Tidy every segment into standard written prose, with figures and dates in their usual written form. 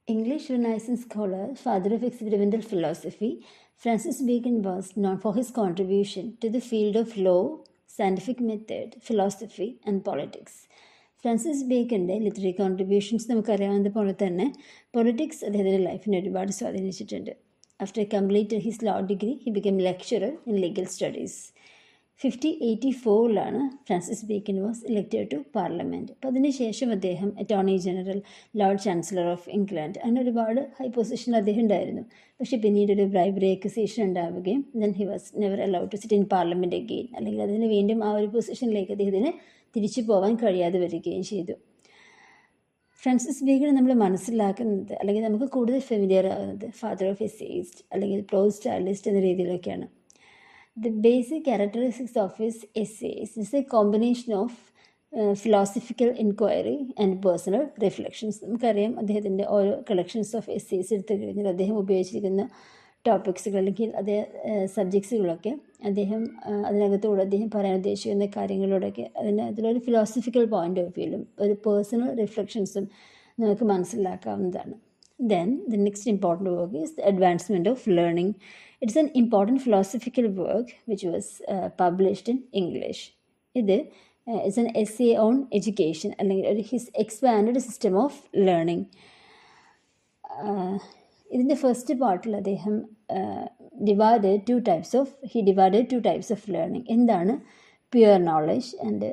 English Renaissance scholar, father of experimental philosophy, Francis Bacon was known for his contribution to the field of law, scientific method, philosophy and politics. Francis ബേക്കൻ്റെ literary contributions നമുക്കറിയാവുന്ന പോലെ തന്നെ politics അദ്ദേഹത്തിൻ്റെ ലൈഫിനെ ഒരുപാട് സ്വാധീനിച്ചിട്ടുണ്ട്. After complete his law degree he become lecturer in legal studies. 1584 Francis Bacon was elected to parliament. അപ്പോൾ അതിനുശേഷം അദ്ദേഹം attorney general, Lord Chancellor of England, അങ്ങനെ ഒരുപാട് ഹൈ പൊസിഷനിൽ അദ്ദേഹം ഉണ്ടായിരുന്നു. പക്ഷേ പിന്നീട് ഒരു ബ്രൈബറി അക്യൂസേഷൻ ഉണ്ടാവുകയും then he was never allowed to sit in parliament again, അല്ലെങ്കിൽ അതിന് വീണ്ടും ആ ഒരു പൊസിഷനിലേക്ക് അദ്ദേഹത്തിന് തിരിച്ചു പോകാൻ കഴിയാതെ വരികയും ചെയ്തു. ഫ്രാൻസിസ് ബേക്കനെ നമ്മൾ മനസ്സിലാക്കുന്നത്, അല്ലെങ്കിൽ നമുക്ക് കൂടുതൽ ഫെമിലിയർ ആകുന്നത് ഫാദർ ഓഫ് എസ്സേയിസ്റ്റ് അല്ലെങ്കിൽ പ്രോസ് സ്റ്റൈലിസ്റ്റ് എന്ന രീതിയിലൊക്കെയാണ്. The basic characteristics of his essays is a combination of philosophical inquiry and personal reflections. നമുക്കറിയാം അദ്ദേഹത്തിൻ്റെ ഓരോ കളക്ഷൻസ് ഓഫ് എസ്സേസ് എടുത്തു കഴിഞ്ഞാൽ അദ്ദേഹം ഉപയോഗിച്ചിരിക്കുന്ന ടോപ്പിക്സുകൾ അല്ലെങ്കിൽ അതേ സബ്ജക്ട്സുകളൊക്കെ അദ്ദേഹം അതിനകത്തൂടെ അദ്ദേഹം പറയാൻ ഉദ്ദേശിക്കുന്ന കാര്യങ്ങളോടൊക്കെ അതിലൊരു ഫിലോസഫിക്കൽ പോയിൻ്റ് ഓഫ് വ്യൂയിലും ഒരു പേഴ്സണൽ റിഫ്ലക്ഷൻസും നമുക്ക് മനസ്സിലാക്കാവുന്നതാണ്. Then the next important work is The Advancement of Learning. It's an important philosophical work which was published in English. ഇത് is an essay on education, അല്ലെങ്കിൽ his expanded system of learning. ഇതിൻ്റെ first പാർട്ടിൽ അദ്ദേഹം divided two types of learning. എന്താണ് pure knowledge and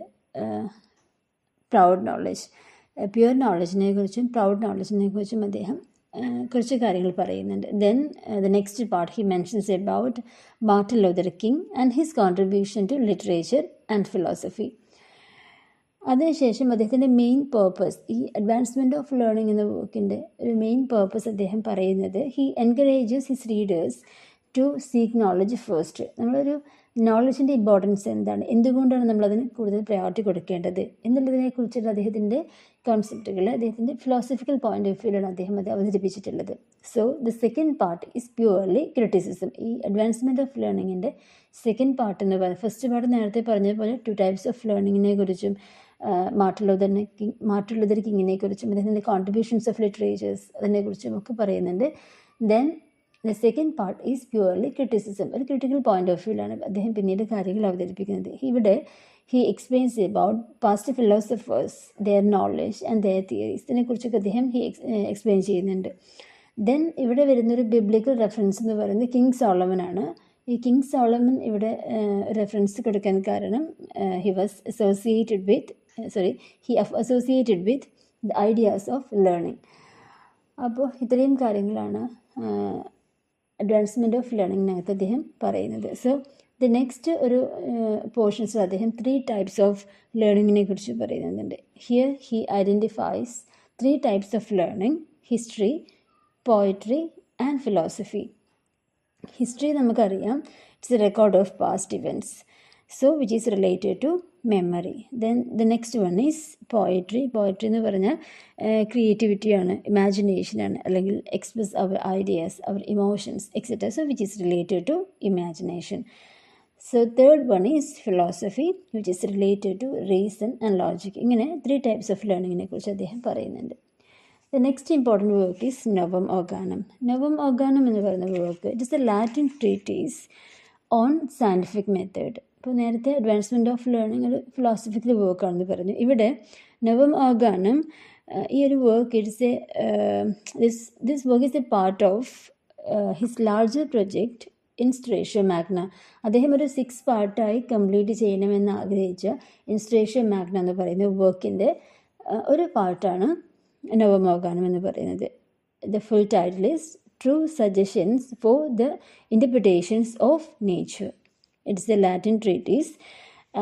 proud knowledge. Pure നോളജിനെ കുറിച്ചും proud നോളജിനെ കുറിച്ചും അദ്ദേഹം കുറച്ച് കാര്യങ്ങൾ പറയുന്നുണ്ട്. Then the next part he mentions about Martin Luther King and his contribution to literature and philosophy. അതിനുശേഷം അദ്ദേഹത്തിൻ്റെ മെയിൻ പേർപ്പസ്, ഈ അഡ്വാൻസ്മെൻറ്റ് ഓഫ് ലേണിംഗ് എന്ന വർക്കിൻ്റെ ഒരു മെയിൻ പേർപ്പസ് അദ്ദേഹം പറയുന്നത്, he encourages his readers to seek knowledge first. നമ്മളൊരു നോളജിൻ്റെ importance എന്താണ്, എന്തുകൊണ്ടാണ് നമ്മളതിന് കൂടുതൽ പ്രയോറിറ്റി കൊടുക്കേണ്ടത് എന്നുള്ളതിനെക്കുറിച്ചുള്ള അദ്ദേഹത്തിൻ്റെ കോൺസെപ്റ്റുകൾ അദ്ദേഹത്തിൻ്റെ ഫിലോസഫിക്കൽ പോയിൻ്റ് ഓഫ് വ്യൂയിലാണ് അദ്ദേഹം അത് അവതരിപ്പിച്ചിട്ടുള്ളത്. So the second part is purely criticism. ഈ അഡ്വാൻസ്മെൻറ്റ് ഓഫ് ലേണിങ്ങിൻ്റെ സെക്കൻഡ് പാർട്ട് എന്ന് പറയുന്നത്, ഫസ്റ്റ് പാർട്ട് നേരത്തെ പറഞ്ഞ പോലെ ടു ടൈപ്സ് ഓഫ് ലേണിങ്ങിനെ കുറിച്ചും മാർട്ടിൻ ലൂതർ കിങ്ങിനെ കുറിച്ചും അദ്ദേഹത്തിൻ്റെ കോൺട്രിബ്യൂഷൻസ് ഓഫ് ലിറ്ററേച്ചേഴ്സ് അതിനെക്കുറിച്ചും ഒക്കെ പറയുന്നുണ്ട്. Then the second part is purely criticism. ഒരു ക്രിട്ടിക്കൽ പോയിൻ്റ് ഓഫ് വ്യൂയിലാണ് അദ്ദേഹം പിന്നീട് കാര്യങ്ങൾ അവതരിപ്പിക്കുന്നത്. ഇവിടെ he explains about past philosophers, their knowledge and their theories. ഇതിനെക്കുറിച്ചൊക്കെ അദ്ദേഹം എക്സ്പ്ലെയിൻ ചെയ്യുന്നുണ്ട്. ദെൻ ഇവിടെ വരുന്നൊരു ബിബ്ലിക്കൽ റെഫറൻസ് എന്ന് പറയുന്നത് കിങ് സോളമൻ ആണ്. ഈ കിങ് സോളമൻ ഇവിടെ റെഫറൻസ് കൊടുക്കാൻ കാരണം he associated with the ideas of learning. അപ്പോൾ ഇത്രയും കാര്യങ്ങളാണ് അഡ്വാൻസ്മെൻറ്റ് ഓഫ് ലേണിങ്ങിനകത്ത് അദ്ദേഹം പറയുന്നത്. സോ ദ നെക്സ്റ്റ് ഒരു പോർഷൻസിൽ അദ്ദേഹം 3 types ഓഫ് ലേണിങ്ങിനെ കുറിച്ച് പറയുന്നുണ്ട്. Here he identifies 3 types of learning: history, poetry and philosophy. History നമുക്കറിയാം, it's a record of past events, so which is related to memory. Then the next one is poetry. Poetry എന്ന് പറഞ്ഞാൽ ക്രിയേറ്റിവിറ്റിയാണ്, ഇമാജിനേഷനാണ്, അല്ലെങ്കിൽ express അവർ ideas, അവർ emotions etcetera, so which is related to imagination. So third one is philosophy which is related to reason and logic. ഇങ്ങനെ 3 types of ലേണിങ്ങിനെ കുറിച്ച് അദ്ദേഹം പറയുന്നുണ്ട്. The next important work is Novum Organum. Novum Organum എന്ന് പറയുന്ന work it is a Latin treatise on scientific method. ഇപ്പോൾ നേരത്തെ advancement of learning ഒരു ഫിലോസഫിക്കൽ വർക്കാണെന്ന് പറഞ്ഞു. ഇവിടെ നൊവം ഓർഗാനം, ഈ ഒരു work it's this work is a part of his larger project inspiration Magna. അദ്ദേഹം ഒരു 6 പാർട്ടായി കംപ്ലീറ്റ് ചെയ്യണമെന്ന് ആഗ്രഹിച്ച ഇൻസ്പിറേഷൻ മാഗ്ന എന്ന് പറയുന്ന വർക്കിൻ്റെ ഒരു പാർട്ടാണ് നൊവം ഓർഗാനം എന്ന് പറയുന്നത്. The full title is true suggestions for the interpretations of nature. It's a Latin treatise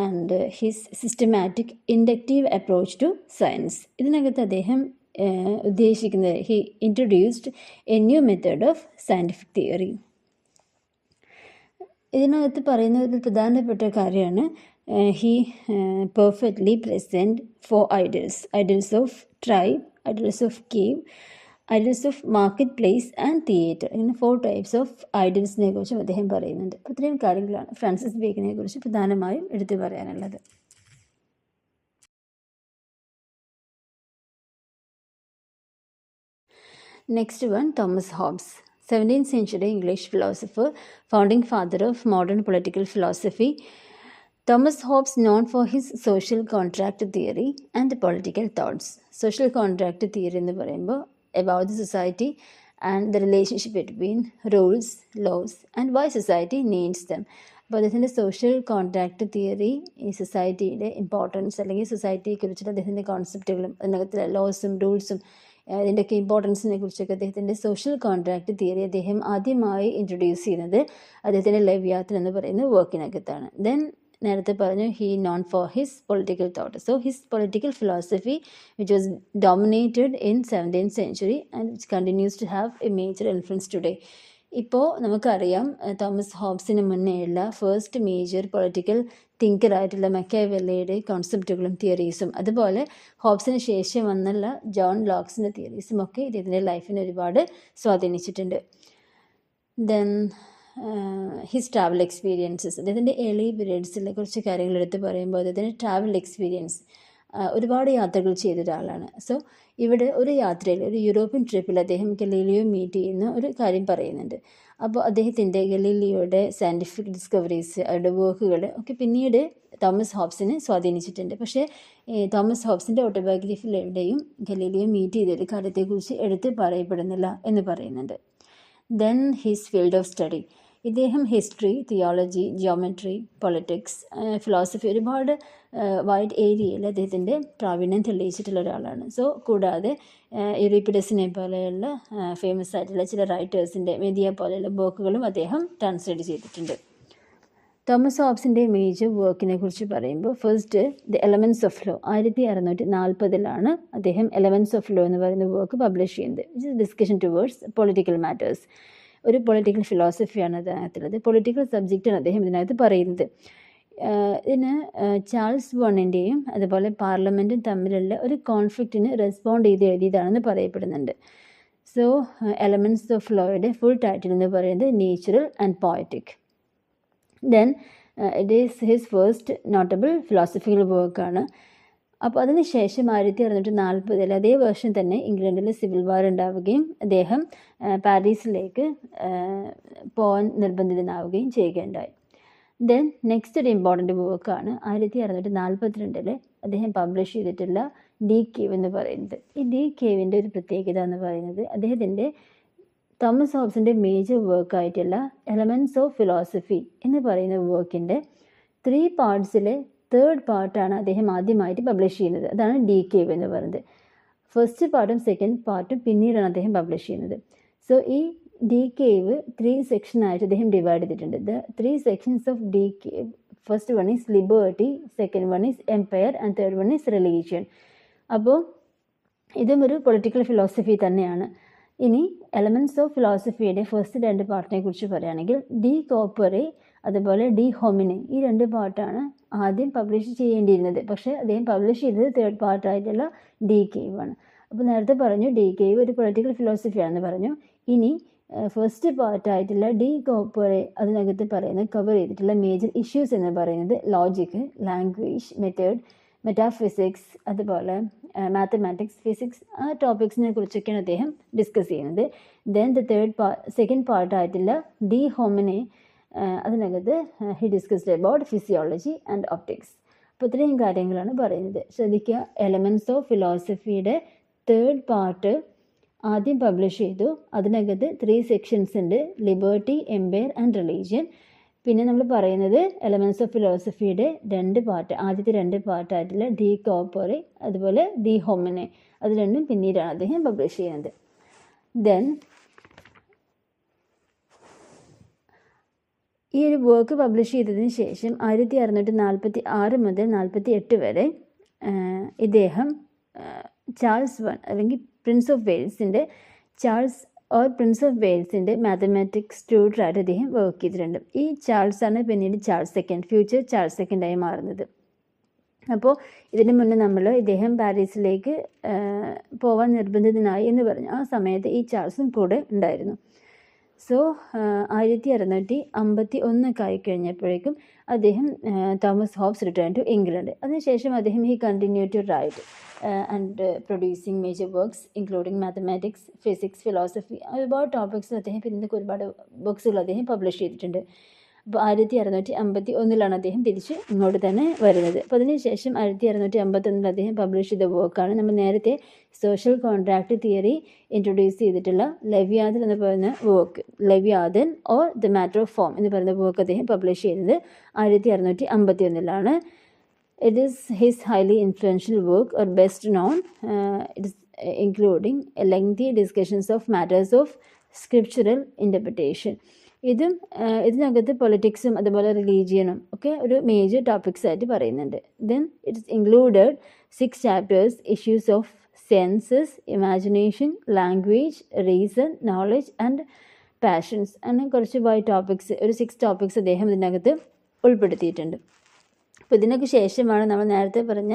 and his systematic inductive approach to science. ഇതിനകത്ത് അദ്ദേഹം ഉദ്ദേശിക്കുന്നത്, he introduced a new method of scientific theory. ഇതിനകത്ത് പറയുന്ന ഒരു പ്രധാനപ്പെട്ട കാര്യമാണ് he perfectly present 4 ideals of tribe, ideals of cave, ideals of market place and theatre. ഇങ്ങനെ 4 types of ഐഡിയൽസിനെ കുറിച്ചും അദ്ദേഹം പറയുന്നുണ്ട്. അപ്പോൾ ഇത്രയും കാര്യങ്ങളാണ് ഫ്രാൻസിസ് ബേക്കനെ കുറിച്ച് പ്രധാനമായും എടുത്തു പറയാനുള്ളത്. Next one, Thomas Hobbes, 17th century English philosopher, founding father of modern political philosophy. Thomas Hobbes, known for his social contract theory and political thoughts. Social contract theory എന്ന് പറയുമ്പോൾ about the society and the relationship between rules, laws and why society needs them. അപ്പോൾ അദ്ദേഹത്തിൻ്റെ social contract theory ഈ സൊസൈറ്റിയുടെ importance അല്ലെങ്കിൽ സൊസൈറ്റിയെക്കുറിച്ചുള്ള അദ്ദേഹത്തിൻ്റെ കോൺസെപ്റ്റുകളും അതിനകത്തുള്ള ലോസും റൂൾസും ഇതിൻ്റെയൊക്കെ ഇമ്പോർട്ടൻസിനെ കുറിച്ചൊക്കെ അദ്ദേഹത്തിൻ്റെ സോഷ്യൽ കോൺട്രാക്ട് തിയറി അദ്ദേഹം ആദ്യമായി ഇൻട്രൊഡ്യൂസ് ചെയ്യുന്നത് അദ്ദേഹത്തിൻ്റെ ലെവ്യാത്തൻ എന്ന് പറയുന്ന വർക്കിനകത്താണ്. ദെൻ നേരത്തെ പറഞ്ഞു he known for his political thought. So his political philosophy which was dominated in 17th century and which continues to have a major influence today. ഇപ്പോൾ നമുക്കറിയാം തോമസ് ഹോബ്സിന് മുന്നേയുള്ള ഫസ്റ്റ് മേജർ പൊളിറ്റിക്കൽ തിങ്കറായിട്ടുള്ള മക്കിയാവെല്ലിയുടെ കോൺസെപ്റ്റുകളും തിയറീസും അതുപോലെ ഹോബ്സിന് ശേഷം വന്നുള്ള ജോൺ ലോക്സിൻ്റെ തിയറീസും ഒക്കെ ഇദ്ദേഹത്തിൻ്റെ ലൈഫിനെ ഒരുപാട് സ്വാധീനിച്ചിട്ടുണ്ട്. ദെൻ ഹിസ് ട്രാവൽ എക്സ്പീരിയൻസസ്, അദ്ദേഹത്തിൻ്റെ ഏർലി പീരീഡ്സിലെ കുറച്ച് കാര്യങ്ങൾ എടുത്ത് പറയുമ്പോൾ അദ്ദേഹത്തിൻ്റെ ട്രാവൽ എക്സ്പീരിയൻസ് ഒരുപാട് യാത്രകൾ ചെയ്ത ഒരാളാണ്. സോ ഇവിടെ ഒരു യാത്രയിൽ ഒരു യൂറോപ്യൻ ട്രിപ്പിൽ അദ്ദേഹം ഗലീലിയോ മീറ്റ് ചെയ്യുന്ന ഒരു കാര്യം പറയുന്നുണ്ട്. അപ്പോൾ അദ്ദേഹത്തിൻ്റെ ഗലീലിയോയുടെ സയൻറ്റിഫിക് ഡിസ്കവറീസ് അവരുടെ വർക്കുകൾ ഒക്കെ പിന്നീട് തോമസ് ഹോബ്സിനെ സ്വാധീനിച്ചിട്ടുണ്ട്. പക്ഷേ തോമസ് ഹോബ്സിൻ്റെ ഓട്ടോബയോഗ്രഫിയിൽ എവിടെയും ഗലീലിയോ മീറ്റ് ചെയ്തൊരു കാര്യത്തെക്കുറിച്ച് എടുത്ത് പറയപ്പെടുന്നില്ല എന്ന് പറയുന്നുണ്ട്. Then his field of study, ഇദ്ദേഹം history, theology, geometry, politics, philosophy ഒരുപാട് വൈഡ് ഏരിയയിൽ അദ്ദേഹത്തിൻ്റെ പ്രാവീണ്യം തെളിയിച്ചിട്ടുള്ള ഒരാളാണ്. സോ കൂടാതെ യൂറിപ്പിഡസിനെ പോലെയുള്ള ഫേമസ് ആയിട്ടുള്ള ചില റൈറ്റേഴ്സിൻ്റെ മെദിയ പോലെയുള്ള വർക്കുകളും അദ്ദേഹം ട്രാൻസ്ലേറ്റ് ചെയ്തിട്ടുണ്ട്. തോമസ് ഹോബ്സിൻ്റെ മേജർ വർക്കിനെ കുറിച്ച് പറയുമ്പോൾ first the elements of law 1640 അദ്ദേഹം എലമെൻറ്റ്സ് ഓഫ് ലോ എന്ന് പറയുന്ന വർക്ക് പബ്ലിഷ് ചെയ്യുന്നത്. Which is discussion towards political matters. ഒരു പൊളിറ്റിക്കൽ ഫിലോസഫിയാണ് അതിനകത്തുള്ളത്. പൊളിറ്റിക്കൽ സബ്ജക്റ്റാണ് അദ്ദേഹം ഇതിനകത്ത് പറയുന്നത്. ഇതിന് ചാൾസ് വണ്ണിൻ്റെയും അതുപോലെ പാർലമെൻറ്റും തമ്മിലുള്ള ഒരു കോൺഫ്ലിക്റ്റിന് റെസ്പോണ്ട് ചെയ്ത് എഴുതിയതാണെന്ന് പറയപ്പെടുന്നുണ്ട്. സോ എലമെൻറ്റ്സ് ഓഫ് ലോയുടെ ഫുൾ ടൈറ്റിൽ എന്ന് പറയുന്നത് natural and poetic. Then it is his first notable philosophical വർക്കാണ്. അപ്പോൾ അതിന് ശേഷം 1640 അതേ വർഷം തന്നെ ഇംഗ്ലണ്ടിൽ സിവിൽ വാർ ഉണ്ടാവുകയും അദ്ദേഹം പാരീസിലേക്ക് പോകാൻ നിർബന്ധിതനാവുകയും ചെയ്യുകയുണ്ടായി. ദെൻ നെക്സ്റ്റ് ഒരു ഇമ്പോർട്ടൻ്റ് വർക്കാണ് 1642 അദ്ദേഹം പബ്ലിഷ് ചെയ്തിട്ടുള്ള ഡി കേവ് എന്ന് പറയുന്നത്. ഈ ഡി കേവിൻ്റെ ഒരു പ്രത്യേകത എന്ന് പറയുന്നത് അദ്ദേഹത്തിൻ്റെ തോമസ് ഹോബ്സിൻ്റെ മേജർ വർക്കായിട്ടുള്ള എലമെൻറ്റ്സ് ഓഫ് ഫിലോസഫി എന്ന് പറയുന്ന വർക്കിൻ്റെ 3 പാർട്സിലെ 3rd പാർട്ടാണ് അദ്ദേഹം ആദ്യമായിട്ട് പബ്ലിഷ് ചെയ്യുന്നത്. അതാണ് ഡി കേവ് എന്ന് പറയുന്നത്. ഫസ്റ്റ് പാർട്ടും സെക്കൻഡ് പാർട്ടും പിന്നീടാണ് അദ്ദേഹം പബ്ലിഷ് ചെയ്യുന്നത്. സോ ഈ ഡി കേവ് 3 സെക്ഷനായിട്ട് അദ്ദേഹം ഡിവൈഡ് ചെയ്തിട്ടുണ്ട്. The 3 sections of De Cive, first one is liberty, second one is empire and third one is religion. അപ്പോൾ ഇതും ഒരു പൊളിറ്റിക്കൽ ഫിലോസഫി തന്നെയാണ്. ഇനി എലമെൻറ്റ്സ് ഓഫ് ഫിലോസഫിയുടെ ഫസ്റ്റ് 2 പാർട്ടിനെ കുറിച്ച് പറയുകയാണെങ്കിൽ ഡി കോപ്പറെ അതുപോലെ ഡി ഹോമിനെ, ഈ 2 പാർട്ടാണ് ആദ്യം പബ്ലിഷ് ചെയ്യേണ്ടിയിരുന്നത്. പക്ഷേ അദ്ദേഹം പബ്ലിഷ് ചെയ്തത് 3rd പാർട്ടായിട്ടുള്ള ഡി കേവ് ആണ്. അപ്പോൾ നേരത്തെ പറഞ്ഞു ഡി കേവ് ഒരു പൊളിറ്റിക്കൽ ഫിലോസഫിയാണെന്ന് പറഞ്ഞു. ഇനി ഫസ്റ്റ് പാർട്ടായിട്ടുള്ള ഡി കോപ്പറെ അതിനകത്ത് പറയുന്നത് കവർ ചെയ്തിട്ടുള്ള മേജർ ഇഷ്യൂസ് എന്ന് പറയുന്നത് ലോജിക്ക്, ലാംഗ്വേജ്, മെത്തേഡ്, മെറ്റാഫിസിക്സ്, അതുപോലെ മാത്തമാറ്റിക്സ്, ഫിസിക്സ്, ആ ടോപ്പിക്സിനെ കുറിച്ചൊക്കെയാണ് അദ്ദേഹം ഡിസ്കസ് ചെയ്യുന്നത്. ദെൻ സെക്കൻഡ് പാർട്ടായിട്ടുള്ള ഡി ഹോമിനെ അതിനകത്ത് he discussed about physiology and optics. അപ്പോൾ ഇത്രയും കാര്യങ്ങളാണ് പറയുന്നത്. ശ്രദ്ധിക്കുക, എലമെൻറ്റ്സ് ഓഫ് ഫിലോസഫിയുടെ 3rd പാർട്ട് ആദ്യം പബ്ലിഷ് ചെയ്തു. അതിനകത്ത് 3 sections ഉണ്ട്, ലിബേർട്ടി, എംപയർ ആൻഡ് റിലീജിയൻ. പിന്നെ നമ്മൾ പറയുന്നത് എലമെൻറ്റ്സ് ഓഫ് ഫിലോസഫിയുടെ 2 പാർട്ട്, ആദ്യത്തെ 2 പാർട്ടായിട്ടുള്ള ഡി കോപ്പറെ അതുപോലെ ഡി ഹോമിനെ, അത് രണ്ടും പിന്നീടാണ് അദ്ദേഹം പബ്ലിഷ് ചെയ്യുന്നത്. ദെൻ ഈ ഒരു വർക്ക് പബ്ലിഷ് ചെയ്തതിന് ശേഷം 1646 മുതൽ 48 വരെ ഇദ്ദേഹം ചാൾസ് വൺ അല്ലെങ്കിൽ പ്രിൻസ് ഓഫ് വെയിൽസിൻ്റെ പ്രിൻസ് ഓഫ് വെയിൽസിൻ്റെ മാത്തമാറ്റിക്സ് ട്യൂട്ടറായിട്ട് അദ്ദേഹം വർക്ക് ചെയ്തിട്ടുണ്ട്. ഈ ചാൾസാണ് പിന്നീട് ചാൾസ് സെക്കൻഡ്, ഫ്യൂച്ചർ ചാൾസ് സെക്കൻഡായി മാറുന്നത്. അപ്പോൾ ഇതിന് മുന്നേ ഇദ്ദേഹം പാരീസിലേക്ക് പോകാൻ നിർബന്ധിതനായി എന്ന് പറഞ്ഞു. ആ സമയത്ത് ഈ ചാൾസും കൂടെ ഉണ്ടായിരുന്നു. സോ 1651 ആയിക്കഴിഞ്ഞപ്പോഴേക്കും അദ്ദേഹം Thomas Hobbes return to England. അതിനുശേഷം അദ്ദേഹം he continue to write and producing major works including mathematics, physics, philosophy, ഒരുപാട് ടോപ്പിക്സിൽ അദ്ദേഹം പിന്നീട് ഒരുപാട് ബുക്സുകൾ അദ്ദേഹം പബ്ലിഷ് ചെയ്തിട്ടുണ്ട്. അപ്പോൾ 1651 അദ്ദേഹം തിരിച്ച് ഇങ്ങോട്ട് തന്നെ വരുന്നത്. അപ്പോൾ അതിനുശേഷം 1651 അദ്ദേഹം പബ്ലിഷ് ചെയ്ത വർക്കാണ് നമ്മൾ നേരത്തെ സോഷ്യൽ കോൺട്രാക്ട് തിയറി ഇൻട്രൊഡ്യൂസ് ചെയ്തിട്ടുള്ള ലെവിയാഥൻ എന്ന് പറയുന്ന work. Leviathan or the matter of form എന്ന് പറയുന്ന വർക്ക് അദ്ദേഹം പബ്ലിഷ് ചെയ്യുന്നത് 1651. It is his highly influential work or best known. It is including lengthy discussions of matters of scriptural interpretation. ഇതിനകത്ത് പൊളിറ്റിക്സും അതുപോലെ റിലീജിയനും ഒക്കെ ഒരു മേജർ ടോപ്പിക്സ് ആയിട്ട് പറയുന്നുണ്ട്. Then it's included 6 chapters, issues of census, imagination, language, reason, knowledge and passions. അങ്ങനെ കുറച്ച് topics, ഒരു 6 ടോപ്പിക്സ് അദ്ദേഹം ഇതിനകത്ത് ഉൾപ്പെടുത്തിയിട്ടുണ്ട്. അപ്പോൾ ഇതിനൊക്കെ ശേഷമാണ് നമ്മൾ നേരത്തെ പറഞ്ഞ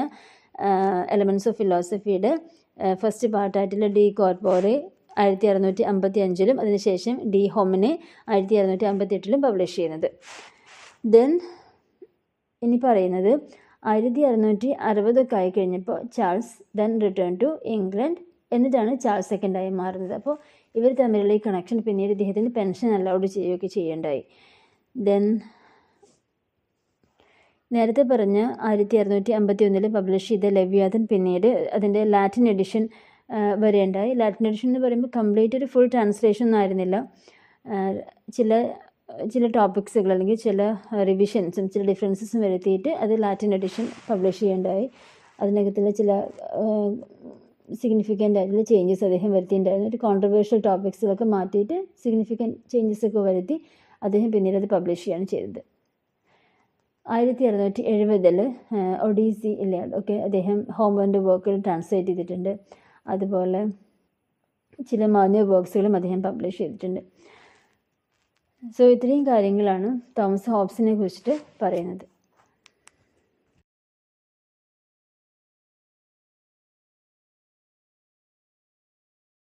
എലമെൻറ്റ്സ് ഓഫ് ഫിലോസഫിയുടെ ഫസ്റ്റ് പാർട്ടായിട്ടുള്ള ഡി കോർപ്പോറെ 1655 അതിനുശേഷം ഡി ഹോമിനെ 1658 പബ്ലിഷ് ചെയ്യുന്നത്. ദെൻ ഇനി പറയുന്നത് 1660 ആയി കഴിഞ്ഞപ്പോൾ Charles then return to England. എന്നിട്ടാണ് ചാൾസ് സെക്കൻഡായി മാറുന്നത്. അപ്പോൾ ഇവർ തമ്മിലുള്ള ഈ കണക്ഷൻ പിന്നീട് ഇദ്ദേഹത്തിന് പെൻഷൻ അലൗഡ് ചെയ്യുകയൊക്കെ ചെയ്യേണ്ടായി. ദെൻ നേരത്തെ പറഞ്ഞ 1651 പബ്ലിഷ് ചെയ്ത ലെവിയാഥൻ പിന്നീട് അതിൻ്റെ ലാറ്റിൻ എഡിഷൻ വരേണ്ടായി. ലാറ്റിൻ എഡിഷൻ എന്ന് പറയുമ്പോൾ കംപ്ലീറ്റ് ഒരു ഫുൾ ട്രാൻസ്ലേഷൻ ഒന്നും ആയിരുന്നില്ല. ചില ടോപ്പിക്സുകൾ അല്ലെങ്കിൽ ചില റിവിഷൻസും ചില ഡിഫറൻസസും വരുത്തിയിട്ട് അത് ലാറ്റിൻ എഡിഷൻ പബ്ലിഷ് ചെയ്യേണ്ടായി. അതിനകത്തുള്ള ചില സിഗ്നിഫിക്കൻ്റ് ആയിട്ടുള്ള ചേഞ്ചസ് അദ്ദേഹം വരുത്തിയിട്ടുണ്ടായിരുന്നു. ഒരു കോൺട്രവേഴ്ഷ്യൽ ടോപ്പിക്സുകളൊക്കെ മാറ്റിയിട്ട് സിഗ്നിഫിക്കൻറ്റ് ചേഞ്ചസ് ഒക്കെ വരുത്തി അദ്ദേഹം പിന്നീട് അത് പബ്ലിഷ് ചെയ്യുകയാണ് ചെയ്തത്. 1670 ഒഡീസി ഇല്ലാഡ് ഒക്കെ അദ്ദേഹം ഹോംവർൻ്റെ വർക്കുകൾ ട്രാൻസ്ലേറ്റ് ചെയ്തിട്ടുണ്ട്. അതുപോലെ ചില മാന്യ വർക്ക്സുകളും അദ്ദേഹം പബ്ലിഷ് ചെയ്തിട്ടുണ്ട്. സോ ഇത്രയും കാര്യങ്ങളാണ് തോമസ് ഹോബ്സിനെ കുറിച്ചിട്ട് പറയുന്നത്.